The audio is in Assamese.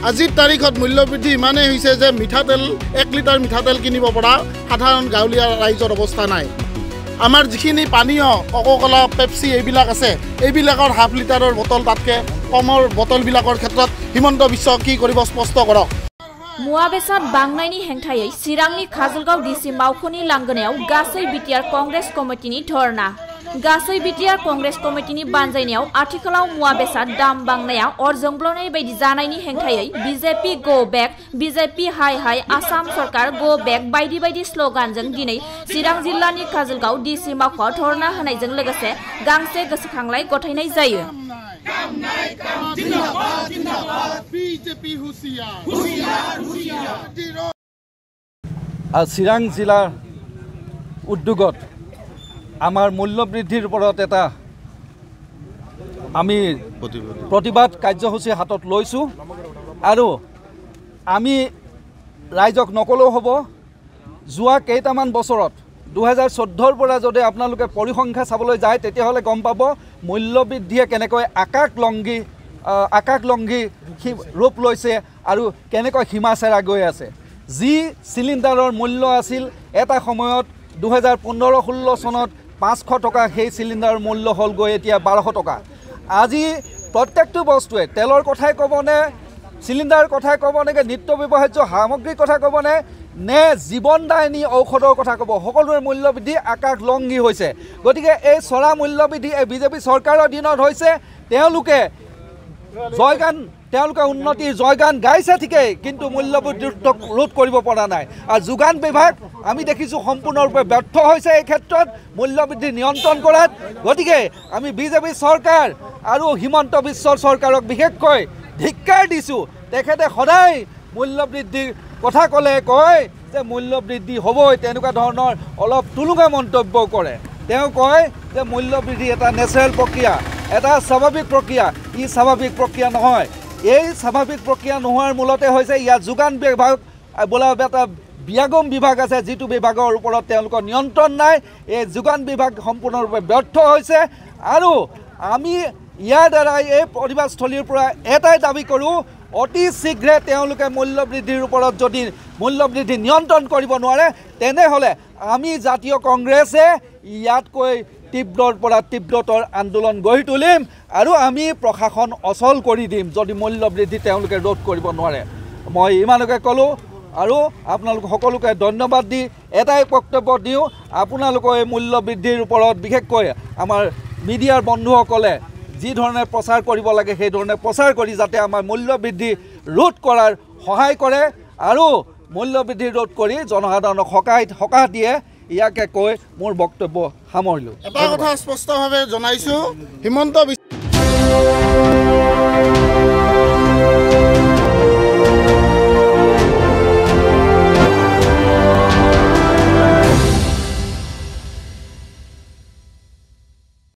আজিৰ তাৰিখত মূল্যবৃদ্ধি ইমানেই হৈছে যে মিঠাতেল 1 লিটাৰ মিঠাতেল কিনিব পৰা সাধাৰণ গাঁৱলীয়া ৰাইজৰ অৱস্থা নাই। আমাৰ যিখিনি পানীয় কোকা-কোলা পেপচি এইবিলাক আছে এইবিলাকৰ হাফ লিটাৰৰ বটল তাতকৈ কমৰ বটলবিলাকৰ ক্ষেত্ৰত হিমন্ত বিশ্ব কি কৰিব স্পষ্ট কৰক। मुवा बेसाद बांनायनि हेंथायै चिरांनि काजलगाव डिसि मावख'नि लांगोनायाव गासै बिटिआर कंग्रेस कमिटिनि धरना। गासै बिटिआर कंग्रेस कमिटिनि बानजायनायाव आथिखालाव मुवा बेसाद दाम बांनाया अर जोंब्लावनाय बायदि जानायनि हेंथायै बीजेपी गो बैक, बीजेपी हाय हाय, आसाम सरकार गो बैक बायदि बायदि स्लोगानजों दिनै चिरां जिल्लानि काजलगाव डिसि मावख'आव धरना होनायजों लोगोसे गांसे गोसोखांलाय गथायनाय जायो। চিৰাং জিলাৰ উদ্যোগত আমাৰ মূল্য বৃদ্ধিৰ ওপৰত এটা আমি প্ৰতিবাদ কাৰ্যসূচী হাতত লৈছোঁ আৰু আমি ৰাইজক নকলেও হ'ব। যোৱা কেইটামান বছৰত 2014ৰ পৰা যদি আপোনালোকে পৰিসংখ্যা চাবলৈ যায় তেতিয়াহ'লে গম পাব মূল্য বৃদ্ধিয়ে কেনেকৈ আকাশলংঘী ৰূপ লৈছে আৰু কেনেকৈ সীমা চেৰা গৈ আছে। যি চিলিণ্ডাৰৰ মূল্য আছিল এটা সময়ত 2015-16 চনত 500 টকা, সেই চিলিণ্ডাৰৰ মূল্য হ'ল গৈ এতিয়া 1200 টকা। আজি প্ৰত্যেকটো বস্তুৱে তেলৰ কথাই ক'বনে, চিলিণ্ডাৰৰ কথাই ক'ব নেকি, নিত্য ব্যৱহাৰ্য সামগ্ৰীৰ কথা ক'বনে নে জীৱনদায়িনী ঔষধৰ কথা ক'ব, সকলোৰে মূল্য বৃদ্ধি আকাশলংঘী হৈছে। গতিকে এই চৰা মূল্য বৃদ্ধি এই বিজেপি চৰকাৰৰ দিনত হৈছে। তেওঁলোকে উন্নতিৰ জয়গান গাইছে ঠিকেই, কিন্তু মূল্যবৃদ্ধি ৰোধ কৰিব পৰা নাই। আৰু যোগান বিভাগ আমি দেখিছোঁ সম্পূৰ্ণৰূপে ব্যৰ্থ হৈছে এই ক্ষেত্ৰত মূল্যবৃদ্ধি নিয়ন্ত্ৰণ কৰাত। গতিকে আমি বিজেপি চৰকাৰ আৰু হিমন্ত বিশ্ব চৰকাৰক বিশেষকৈ ধিক্কাৰ দিছোঁ। তেখেতে সদায় মূল্যবৃদ্ধিৰ কথা ক'লে কয় যে মূল্যবৃদ্ধি হ'বই, তেনেকুৱা ধৰণৰ অলপ তুলুঙা মন্তব্য কৰে। তেওঁ কয় যে মূল্যবৃদ্ধি এটা নেচাৰেল প্ৰক্ৰিয়া, এটা স্বাভাৱিক প্ৰক্ৰিয়া। ই স্বাভাৱিক প্ৰক্ৰিয়া নহয়। এই স্বাভাৱিক প্ৰক্ৰিয়া নোহোৱাৰ মূলতে হৈছে ইয়াত যোগান বিভাগ বোলা এটা বিয়াগম বিভাগ আছে, যিটো বিভাগৰ ওপৰত তেওঁলোকৰ নিয়ন্ত্ৰণ নাই। এই যোগান বিভাগ সম্পূৰ্ণৰূপে ব্যৰ্থ হৈছে আৰু আমি ইয়াৰ দ্বাৰাই এই প্ৰতিবাদস্থলীৰ পৰা এটাই দাবী কৰোঁ, অতি শীঘ্ৰে তেওঁলোকে মূল্যবৃদ্ধিৰ ওপৰত যদি মূল্যবৃদ্ধি নিয়ন্ত্ৰণ কৰিব নোৱাৰে তেনেহ'লে আমি জাতীয় কংগ্ৰেছে ইয়াতকৈ তীব্ৰৰ পৰা তীব্ৰতৰ আন্দোলন গঢ়ি তুলিম আৰু আমি প্ৰশাসন অচল কৰি দিম যদি মূল্যবৃদ্ধি তেওঁলোকে ৰোধ কৰিব নোৱাৰে। মই ইমানকে ক'লোঁ আৰু আপোনালোক সকলোকে ধন্যবাদ দি এটাই বক্তব্য দিওঁ, আপোনালোকৰ এই মূল্যবৃদ্ধিৰ ওপৰত বিশেষকৈ আমাৰ মিডিয়াৰ বন্ধুসকলে যি ধৰণে প্ৰচাৰ কৰিব লাগে সেই ধৰণে প্ৰচাৰ কৰি যাতে আমাৰ মূল্যবৃদ্ধি ৰোধ কৰাৰ সহায় কৰে আৰু মূল্যবৃদ্ধি ৰোধ কৰি জনসাধাৰণক সকাহ দিয়ে। ইয়াকে কৈ মোৰ বক্তব্য সামৰিলোঁ। এটা কথা স্পষ্টভাৱে জনাইছোঁ, হিমন্ত বিশ্ব